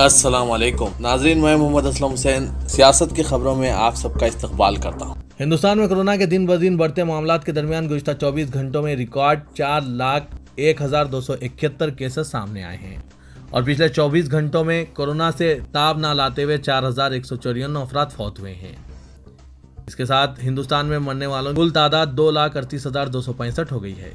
السلام علیکم ناظرین، میں محمد اسلم حسین سیاست کی خبروں میں آپ سب کا استقبال کرتا ہوں۔ ہندوستان میں کورونا کے دن بدن بڑھتے معاملات کے درمیان گزشتہ 24 گھنٹوں میں ریکارڈ 4,01,271 کیسز سامنے آئے ہیں اور پچھلے 24 گھنٹوں میں کورونا سے تاب نہ لاتے ہوئے 4,194 افراد فوت ہوئے ہیں۔ اس کے ساتھ ہندوستان میں مرنے والوں کی کل تعداد 2,38,265 ہو گئی ہے۔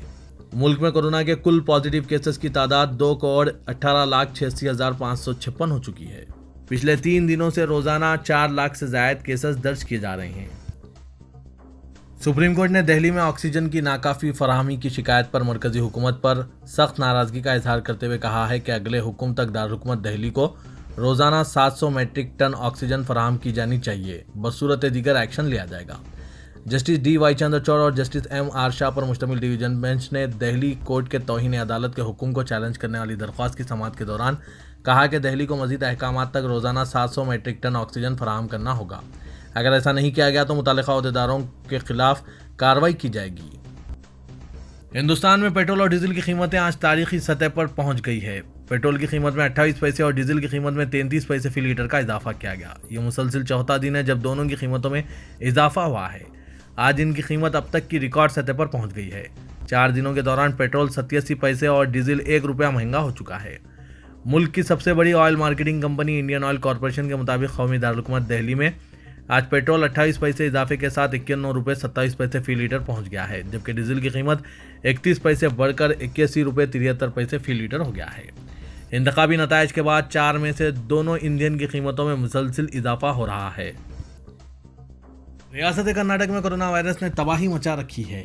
ملک میں کورونا کے کل پازیٹیو کیسز کی تعداد 2,18,86,556 ہو چکی ہے۔ پچھلے 3 دنوں سے روزانہ 4 لاکھ سے زائد کیسز درج کیے جا رہے ہیں۔ سپریم کورٹ نے دہلی میں آکسیجن کی ناکافی فراہمی کی شکایت پر مرکزی حکومت پر سخت ناراضگی کا اظہار کرتے ہوئے کہا ہے کہ اگلے حکم تک دارالحکومت دہلی کو روزانہ 700 میٹرک ٹن آکسیجن فراہم کی جانی چاہیے، بصورت دیگر ایکشن لیا جائے گا۔ جسٹس ڈی وائی چندرچوڑ اور جسٹس ایم آر شاہ پر مشتمل ڈویژن بینچ نے دہلی کورٹ کے توہین عدالت کے حکم کو چیلنج کرنے والی درخواست کی سماعت کے دوران کہا کہ دہلی کو مزید احکامات تک روزانہ 700 میٹرک ٹن آکسیجن فراہم کرنا ہوگا۔ اگر ایسا نہیں کیا گیا تو متعلقہ عہدیداروں کے خلاف کارروائی کی جائے گی۔ ہندوستان میں پیٹرول اور ڈیزل کی قیمتیں آج تاریخی سطح پر پہنچ گئی ہے۔ پیٹرول کی قیمت میں 28 پیسے اور ڈیزل کی قیمت میں 33 پیسے فی لیٹر کا اضافہ کیا گیا۔ یہ مسلسل چوتھا دن ہے جب دونوں کی قیمتوں میں اضافہ ہوا ہے۔ آج ان کی قیمت اب تک کی ریکارڈ سطح پر پہنچ گئی ہے۔ 4 دنوں کے دوران پیٹرول 87 پیسے اور ڈیزل 1 روپیہ مہنگا ہو چکا ہے۔ ملک کی سب سے بڑی oil marketing company Indian oil corporation کے مطابق قومی دارالحکومت دہلی میں آج پیٹرول 28 پیسے اضافے کے ساتھ 91 روپے 27 پیسے فی لیٹر پہنچ گیا ہے، جبکہ ڈیزل کی قیمت 31 پیسے بڑھ کر 81 روپے 73 پیسے فی لیٹر ہو گیا ہے۔ انتخابی نتائج کے بعد 4 میں سے دونوں انجن کی قیمتوں میں مسلسل اضافہ ہو رہا ہے۔ ریاست کرناٹک میں کورونا وائرس نے تباہی مچا رکھی ہے۔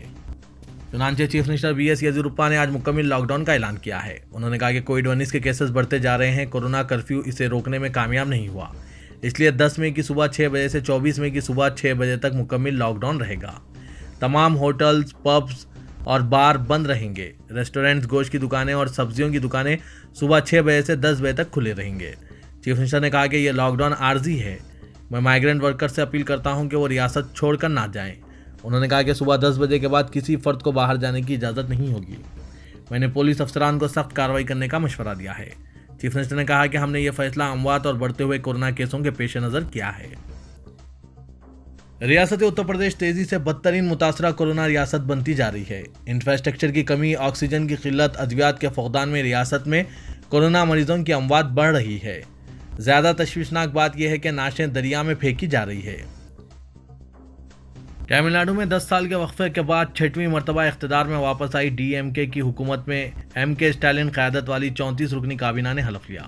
چنانچہ چیف منسٹر بی ایس یڈیورپا نے آج مکمل لاک ڈاؤن کا اعلان کیا ہے۔ انہوں نے کہا کہ کووڈ-19 کے کیسز بڑھتے جا رہے ہیں، کورونا کرفیو اسے روکنے میں کامیاب نہیں ہوا، اس لیے 10 مئی کی صبح 6 بجے سے 24 مئی کی صبح 6 بجے تک مکمل لاک ڈاؤن رہے گا۔ تمام ہوٹلز، پبز اور بار بند رہیں گے۔ ریسٹورنٹس، گوشت کی دکانیں اور سبزیوں کی دکانیں صبح 6 بجے سے 10 بجے تک کھلے رہیں گے۔ چیف منسٹر نے کہا کہ یہ لاک ڈاؤن عارضی ہے۔ میں مائیگرنٹ ورکر سے اپیل کرتا ہوں کہ وہ ریاست چھوڑ کر نہ جائیں۔ انہوں نے کہا کہ صبح 10 بجے کے بعد کسی فرد کو باہر جانے کی اجازت نہیں ہوگی۔ میں نے پولیس افسران کو سخت کارروائی کرنے کا مشورہ دیا ہے۔ چیف منسٹر نے کہا کہ ہم نے یہ فیصلہ اموات اور بڑھتے ہوئے کورونا کیسوں کے پیش نظر کیا ہے۔ ریاست اتر پردیش تیزی سے بدترین متاثرہ کورونا ریاست بنتی جا رہی ہے۔ انفراسٹرکچر کی کمی، آکسیجن کی قلت، ادویات کے فقدان میں ریاست میں کورونا مریضوں کی اموات بڑھ رہی ہے۔ زیادہ تشویشناک بات یہ ہے کہ نعشیں دریا میں پھینکی جا رہی ہے۔ تمل ناڈو میں 10 سال کے وقفے کے بعد 6ویں مرتبہ اقتدار میں واپس آئی ڈی ایم کے کی حکومت میں ایم کے اسٹالن قیادت والی 34 رکنی کابینہ نے حلف لیا۔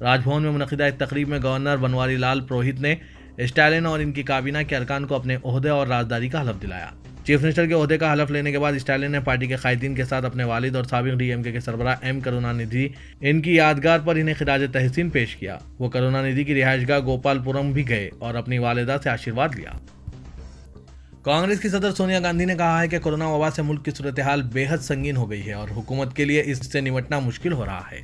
راج بھون میں منعقدہ ایک تقریب میں گورنر بنواری لال پروہت نے اسٹالن اور ان کی کابینہ کے ارکان کو اپنے عہدے اور رازداری کا حلف دلایا۔ چیف منسٹر کے عہدے کا حلف لینے کے بعد اسٹالن نے پارٹی کے قائدین کے ساتھ اپنے والد اور سابق ڈی ایم کے سربراہ ایم کرونانیدھی ان کی یادگار پر انہیں خراج تحسین پیش کیا۔ وہ کرونانیدھی کی رہائش گاہ گوپال پورم بھی گئے اور اپنی والدہ سے آشیرواد لیا۔ کانگریس کی صدر سونیا گاندھی نے کہا ہے کہ کورونا وبا سے ملک کی صورتحال بے حد سنگین ہو گئی ہے اور حکومت کے لیے اس سے نمٹنا مشکل ہو رہا ہے،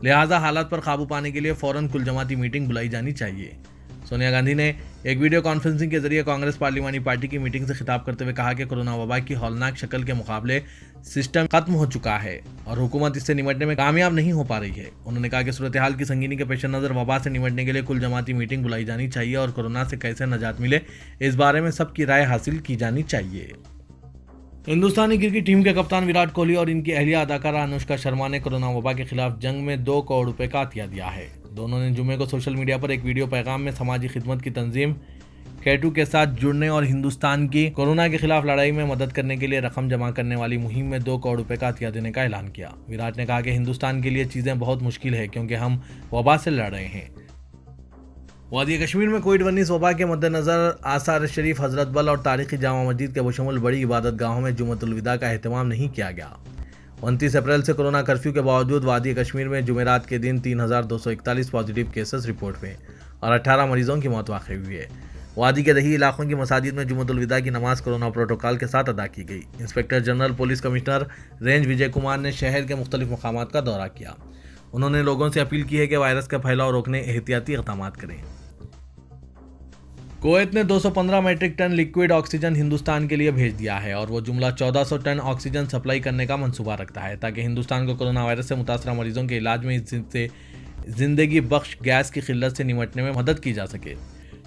لہٰذا حالات پر قابو پانے کے لیے فوراً کل جماعتی میٹنگ بلائی جانی چاہیے۔ سونیا گاندھی نے ایک ویڈیو کانفرنسنگ کے ذریعے کانگریس پارلیمانی پارٹی کی میٹنگ سے خطاب کرتے ہوئے کہا کہ کورونا وبا کی ہولناک شکل کے مقابلے سسٹم ختم ہو چکا ہے اور حکومت اس سے نمٹنے میں کامیاب نہیں ہو پا رہی ہے۔ انہوں نے کہا کہ صورتحال کی سنگینی کے پیش نظر وبا سے نمٹنے کے لیے کل جماعتی میٹنگ بلائی جانی چاہیے اور کورونا سے کیسے نجات ملے اس بارے میں سب کی رائے حاصل کی جانی چاہیے۔ ہندوستانی کرکٹ ٹیم کے کپتان وراٹ کوہلی اور ان کی اہلیہ اداکارہ انوشکا شرما نے کورونا وبا کے خلاف جنگ میں 2 کروڑ روپے کا عطیہ دیا ہے۔ دونوں نے جمعے کو سوشل میڈیا پر ایک ویڈیو پیغام میں سماجی خدمت کی تنظیم کیٹو کے ساتھ جڑنے اور ہندوستان کی کورونا کے خلاف لڑائی میں مدد کرنے کے لیے رقم جمع کرنے والی مہم میں 2 کروڑ روپے کا عطیہ دینے کا اعلان کیا۔ وراٹ نے کہا کہ ہندوستان کے لیے چیزیں بہت مشکل ہے کیونکہ ہم وبا سے لڑ رہے ہیں۔ وادی کشمیر میں کووڈ-19 وبا کے مد نظر آثار شریف، حضرت بل اور تاریخی جامع مسجد کے بشمول بڑی عبادت گاہوں میں جمعۃ الوداع کا اہتمام نہیں کیا گیا۔ 29 اپریل سے کورونا کرفیو کے باوجود وادی کشمیر میں جمعرات کے دن 3,241 پازیٹیو کیسز رپورٹ ہوئے اور 18 مریضوں کی موت واقع ہوئی ہے۔ وادی کے دیہی علاقوں کی مساجد میں جمعۃ الوداع کی نماز کورونا پروٹوکول کے ساتھ ادا کی گئی۔ Inspector general police commissioner range Vijay Kumar نے شہر کے مختلف مقامات کا دورہ کیا۔ انہوں نے لوگوں سے اپیل کی ہے کہ وائرس کا پھیلاؤ روکنے احتیاطی اقدامات کریں۔ کویت نے 215 metric ton liquid oxygen Hindustan کے لیے بھیج دیا ہے اور وہ جملہ 1400 ٹن آکسیجن سپلائی کرنے کا منصوبہ رکھتا ہے تاکہ ہندوستان کو کورونا وائرس سے متاثرہ مریضوں کے علاج میں اس سے زندگی بخش گیس کی قلت سے نمٹنے میں مدد کی جا سکے۔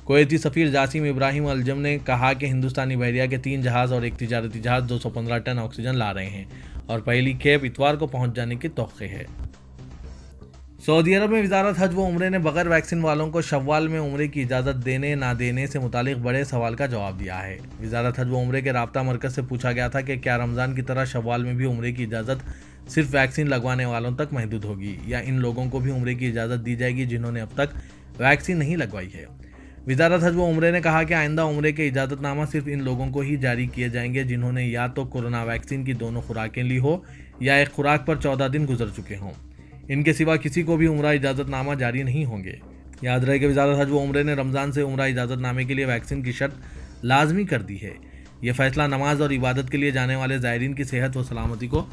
کویتی سفیر جاسم ابراہیم الجم نے کہا کہ ہندوستانی بحریہ کے 3 جہاز اور ایک تجارتی جہاز 215 ٹن آکسیجن لا رہے ہیں اور پہلی کھیپ اتوار کو پہنچ جانے کی توقع ہے۔ سعودی عرب میں وزارت حج و عمرے نے بغیر ویکسین والوں کو شوال میں عمرے کی اجازت دینے نہ دینے سے متعلق بڑے سوال کا جواب دیا ہے۔ وزارت حج و عمرے کے رابطہ مرکز سے پوچھا گیا تھا کہ کیا رمضان کی طرح شوال میں بھی عمرے کی اجازت صرف ویکسین لگوانے والوں تک محدود ہوگی یا ان لوگوں کو بھی عمرے کی اجازت دی جائے گی جنہوں نے اب تک ویکسین نہیں لگوائی ہے۔ وزارت حج و عمرے نے کہا کہ آئندہ عمرے کے اجازت نامہ صرف ان لوگوں کو ہی جاری کیے جائیں گے جنہوں نے یا تو کورونا ویکسین کی دونوں خوراکیں لی ہو یا ایک خوراک پر 14 دن گزر چکے ہوں۔ ان کے سوا کسی کو بھی عمرہ اجازت نامہ جاری نہیں ہوں گے۔ یاد رہے کہ وزارت حج و عمرے نے رمضان سے عمرہ اجازت نامے کے لیے ویکسین کی شرط لازمی کر دی ہے۔ یہ فیصلہ نماز اور عبادت کے لیے جانے والے زائرین کی صحت و سلامتی کو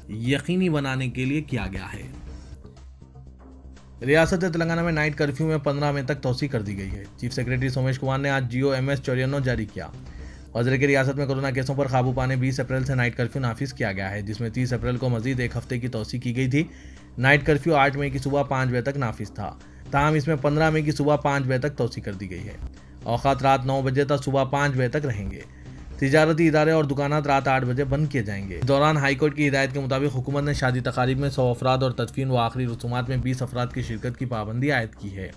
یقینی بنانے کے لیے کیا گیا ہے۔ ریاست تلنگانہ میں نائٹ کرفیو میں 15 مئی تک توسیع کر دی گئی ہے۔ چیف سیکرٹری سومیش کمار نے آج جیو MS 94 جاری کیا۔ وزیر کی ریاست میں کورونا کیسوں پر قابو پانے 20 اپریل سے نائٹ کرفیو نافذ کیا گیا ہے، جس میں 30 اپریل کو مزید ایک ہفتے کی توسیع کی گئی تھی۔ نائٹ کرفیو 8 مئی کی صبح 5 بجے تک نافذ تھا، تاہم اس میں 15 مئی کی صبح 5 بجے تک توسیع کر دی گئی ہے۔ اوقات رات 9 بجے تک صبح 5 بجے تک رہیں گے۔ تجارتی ادارے اور دکانات رات 8 بجے بند کیے جائیں گے۔ اس دوران ہائی کورٹ کی ہدایت کے مطابق حکومت نے شادی تقاریب میں 100 افراد اور تدفین و آخری رسومات میں 20 افراد کی شرکت کی پابندی عائد کی ہے۔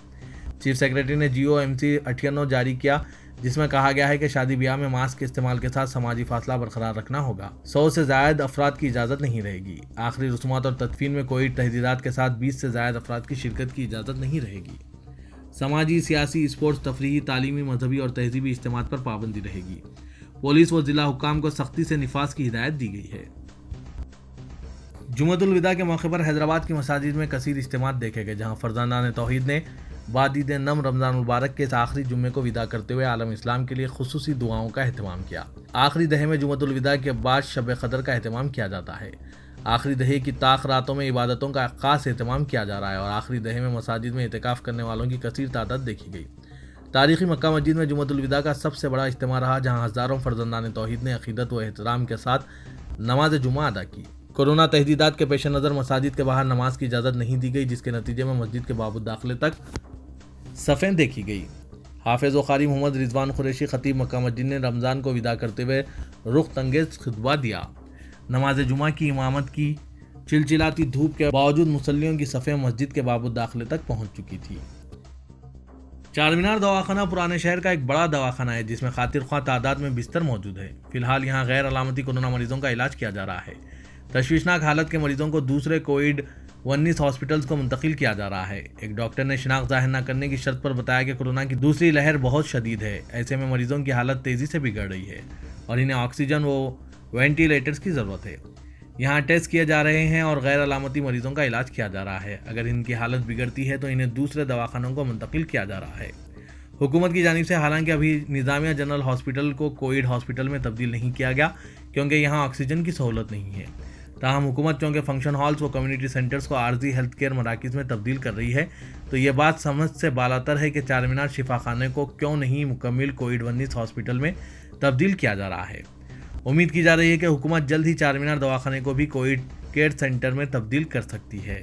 چیف سیکرٹری نے جیو MC 98 جاری کیا، جس میں کہا گیا ہے کہ شادی بیاہ میں ماسک کے استعمال کے ساتھ سماجی فاصلہ برقرار رکھنا ہوگا۔ 100 سے زائد افراد کی اجازت نہیں رہے گی۔ آخری رسومات اور تدفین میں کووڈ تحدیدات کے ساتھ 20 سے زائد افراد کی شرکت کی اجازت نہیں رہے گی۔ سماجی، سیاسی، اسپورٹس، تفریحی، تعلیمی، مذہبی اور تہذیبی اجتماعات پر پابندی رہے گی۔ پولیس و ضلع حکام کو سختی سے نفاذ کی ہدایت دی گئی ہے۔ جمعۃ الوداع کے موقع پر حیدرآباد کی مساجد میں کثیر اجتماعات دیکھے گئے، جہاں فرزندان توحید نے بعد نم رمضان المبارک کے اس آخری جمعے کو وداع کرتے ہوئے عالم اسلام کے لیے خصوصی دعاؤں کا اہتمام کیا۔ آخری دہے میں جمعۃ الوداع کے بعد شب قدر کا اہتمام کیا جاتا ہے۔ آخری دہے کی طاق راتوں میں عبادتوں کا خاص اہتمام کیا جا رہا ہے اور آخری دہے میں مساجد میں اعتکاف کرنے والوں کی کثیر تعداد دیکھی گئی۔ تاریخی مکہ مسجد میں جمعۃ الوداع کا سب سے بڑا اجتماع رہا، جہاں ہزاروں فرزندان توحید نے عقیدت و احترام کے ساتھ نماز جمعہ ادا کی۔ کورونا تحدیدات کے پیش نظر مساجد کے باہر نماز کی اجازت نہیں دی گئی، جس کے نتیجے میں مسجد کے باب الداخلے تک صفیں دیکھی گئی۔ حافظ و قاری محمد رضوان قریشی خطیب مکہ مسجد نے رمضان کو وداع کرتے ہوئے رخ انگیز خطبہ دیا۔ نماز جمعہ کی امامت کی۔ چلچلاتی دھوپ کے باوجود مصلیوں کی صفیں مسجد کے باب الداخلے تک پہنچ چکی تھی۔ چار مینار دواخانہ پرانے شہر کا ایک بڑا دواخانہ ہے، جس میں خاطر خواہ تعداد میں بستر موجود ہے۔ فی الحال یہاں غیر علامتی کورونا مریضوں کا علاج کیا جا رہا ہے۔ تشویشناک حالت کے مریضوں کو دوسرے کووڈ-19 ہاسپٹلز کو منتقل کیا جا رہا ہے۔ ایک ڈاکٹر نے شناخت ظاہر نہ کرنے کی شرط پر بتایا کہ کورونا کی دوسری لہر بہت شدید ہے، ایسے میں مریضوں کی حالت تیزی سے بگڑ رہی ہے اور انہیں آکسیجن و وینٹیلیٹرز کی ضرورت ہے۔ یہاں ٹیسٹ کیے جا رہے ہیں اور غیر علامتی مریضوں کا علاج کیا جا رہا ہے۔ اگر ان کی حالت بگڑتی ہے تو انہیں دوسرے دواخانوں کو منتقل کیا جا رہا ہے۔ حکومت کی جانب سے حالانکہ ابھی نظامیہ جنرل ہاسپٹل کو کووڈ ہاسپٹل میں تبدیل نہیں کیا گیا کیونکہ یہاں آکسیجن کی سہولت نہیں ہے، تاہم حکومت چونکہ فنکشن ہالز و کمیونٹی سینٹرز کو عارضی ہیلتھ کیئر مراکز میں تبدیل کر رہی ہے، تو یہ بات سمجھ سے بالاتر ہے کہ چار مینار شفا خانے کو کیوں نہیں مکمل کووڈ-19 ہاسپٹل میں تبدیل کیا جا رہا ہے۔ امید کی جا رہی ہے کہ حکومت جلد ہی چار مینار دواخانے کو بھی کووڈ کیئر سینٹر میں تبدیل کر سکتی ہے۔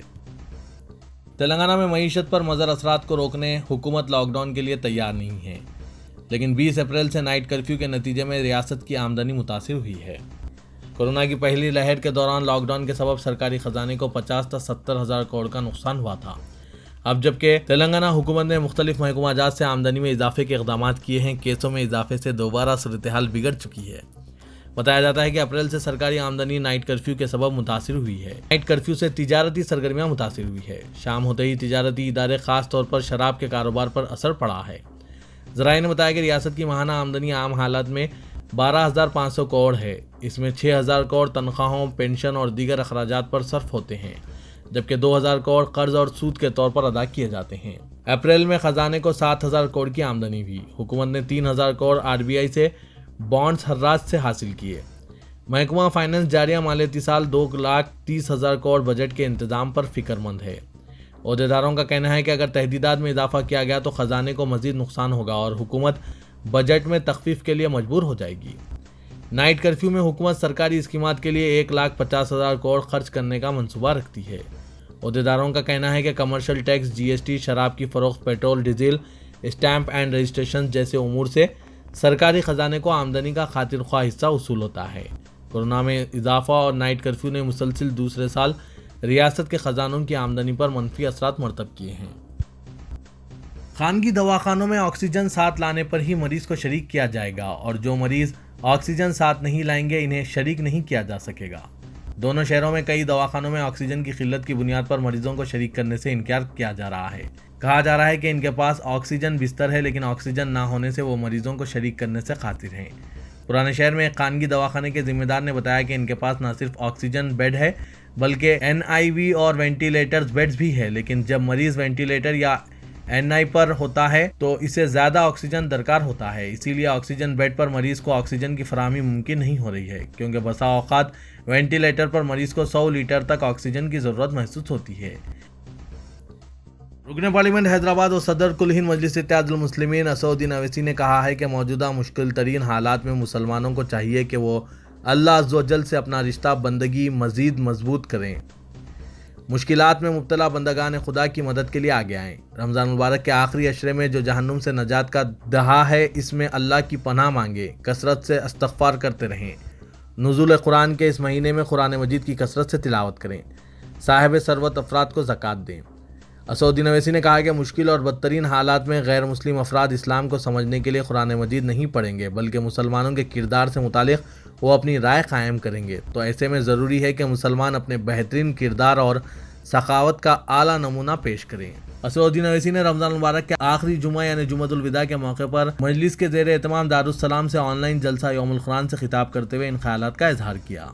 تلنگانہ میں معیشت پر مضر اثرات کو روکنے حکومت لاک ڈاؤن کے لیے تیار نہیں ہے، لیکن 20 اپریل سے نائٹ کرفیو کے نتیجے میں ریاست کی آمدنی متاثر ہوئی ہے۔ کورونا کی پہلی لہر کے دوران لاک ڈاؤن کے سبب سرکاری خزانے کو 50 تا 70 ہزار کروڑ کا نقصان ہوا تھا۔ اب جبکہ تلنگانہ حکومت نے مختلف محکمہ جات سے آمدنی میں اضافے کے اقدامات کیے ہیں، کیسوں میں اضافے سے دوبارہ صورتحال بگڑ چکی ہے۔ بتایا جاتا ہے کہ اپریل سے سرکاری آمدنی نائٹ کرفیو کے سبب متاثر ہوئی ہے۔ نائٹ کرفیو سے تجارتی سرگرمیاں متاثر ہوئی ہے۔ شام ہوتے ہی تجارتی ادارے خاص طور پر شراب کے کاروبار پر اثر پڑا ہے۔ ذرائع نے بتایا کہ ریاست کی ماہانہ آمدنی عام حالات میں 12,500 کروڑ ہے۔ اس میں 6,000 کروڑ تنخواہوں، پینشن اور دیگر اخراجات پر صرف ہوتے ہیں، جبکہ 2,000 کروڑ قرض اور سود کے طور پر ادا کیے جاتے ہیں۔ اپریل میں خزانے کو 7,000 کروڑ کی آمدنی ہوئی۔ حکومت نے 3,000 کروڑ RBI سے بانڈز حراج سے حاصل کیے۔ محکمہ فائنانس جاریہ مالیاتی سال 2,30,000 کروڑ بجٹ کے انتظام پر فکر مند ہے۔ عہدیداروں کا کہنا ہے کہ اگر تحدیدات میں اضافہ کیا گیا تو خزانے کو مزید نقصان ہوگا اور حکومت بجٹ میں تخفیف کے لیے مجبور ہو جائے گی۔ نائٹ کرفیو میں حکومت سرکاری اسکیمات کے لیے 1,50,000 کروڑ خرچ کرنے کا منصوبہ رکھتی ہے۔ عہدیداروں کا کہنا ہے کہ کمرشل ٹیکس، جی ایس ٹی، شراب کی فروخت، petrol, diesel, stamp and registration جیسے امور سے سرکاری خزانے کو آمدنی کا خاطر خواہ حصہ وصول ہوتا ہے۔ کورونا میں اضافہ اور نائٹ کرفیو نے مسلسل دوسرے سال ریاست کے خزانوں کی آمدنی پر منفی اثرات مرتب کیے ہیں۔ خانگی دواخانوں میں آکسیجن ساتھ لانے پر ہی مریض کو شریک کیا جائے گا اور جو مریض آکسیجن ساتھ نہیں لائیں گے انہیں شریک نہیں کیا جا سکے گا۔ دونوں شہروں میں کئی دواخانوں میں آکسیجن کی قلت کی بنیاد پر مریضوں کو شریک کرنے سے انکار کیا جا رہا ہے۔ کہا جا رہا ہے کہ ان کے پاس آکسیجن بستر ہے لیکن آکسیجن نہ ہونے سے وہ مریضوں کو شریک کرنے سے قاصر ہیں۔ پرانے شہر میں ایک خانگی دواخانے کے ذمہ دار نے بتایا کہ ان کے پاس نہ صرف آکسیجن بیڈ ہے بلکہ این آئی وی اور وینٹیلیٹرز بیڈز بھی ہے، لیکن جب مریض وینٹیلیٹر یا این آئی پر ہوتا ہے تو اسے زیادہ آکسیجن درکار ہوتا ہے، اسی لیے آکسیجن بیڈ پر مریض کو آکسیجن کی فراہمی ممکن نہیں ہو رہی ہے، کیونکہ بسا اوقات وینٹیلیٹر پر مریض کو 100 لیٹر تک آکسیجن کی ضرورت محسوس ہوتی ہے۔ رکن پارلیمنٹ حیدرآباد اور صدر کل ہند مجلس اتحاد المسلمین اسد الدین اویسی نے کہا ہے کہ موجودہ مشکل ترین حالات میں مسلمانوں کو چاہیے کہ وہ اللہ عز و جل سے اپنا رشتہ بندگی مزید مضبوط کریں، مشکلات میں مبتلا بندگان خدا کی مدد کے لیے آگے آئیں۔ رمضان المبارک کے آخری عشرے میں جو جہنم سے نجات کا دہا ہے، اس میں اللہ کی پناہ مانگے، کثرت سے استغفار کرتے رہیں، نزول قرآن کے اس مہینے میں قرآن مجید کی کثرت سے تلاوت کریں، صاحب ثروت افراد کو زکوٰۃ دیں۔ اسد الدین اویسی نے کہا کہ مشکل اور بدترین حالات میں غیر مسلم افراد اسلام کو سمجھنے کے لیے قرآن مجید نہیں پڑھیں گے بلکہ مسلمانوں کے کردار سے متعلق وہ اپنی رائے قائم کریں گے، تو ایسے میں ضروری ہے کہ مسلمان اپنے بہترین کردار اور سخاوت کا اعلیٰ نمونہ پیش کریں۔ اسد الدین اویسی نے رمضان المبارک کے آخری جمعہ یعنی جمعۃ الوداع کے موقع پر مجلس کے زیر اہتمام دارالسلام سے آن لائن جلسہ یوم القرآن سے خطاب کرتے ہوئے ان خیالات کا اظہار کیا۔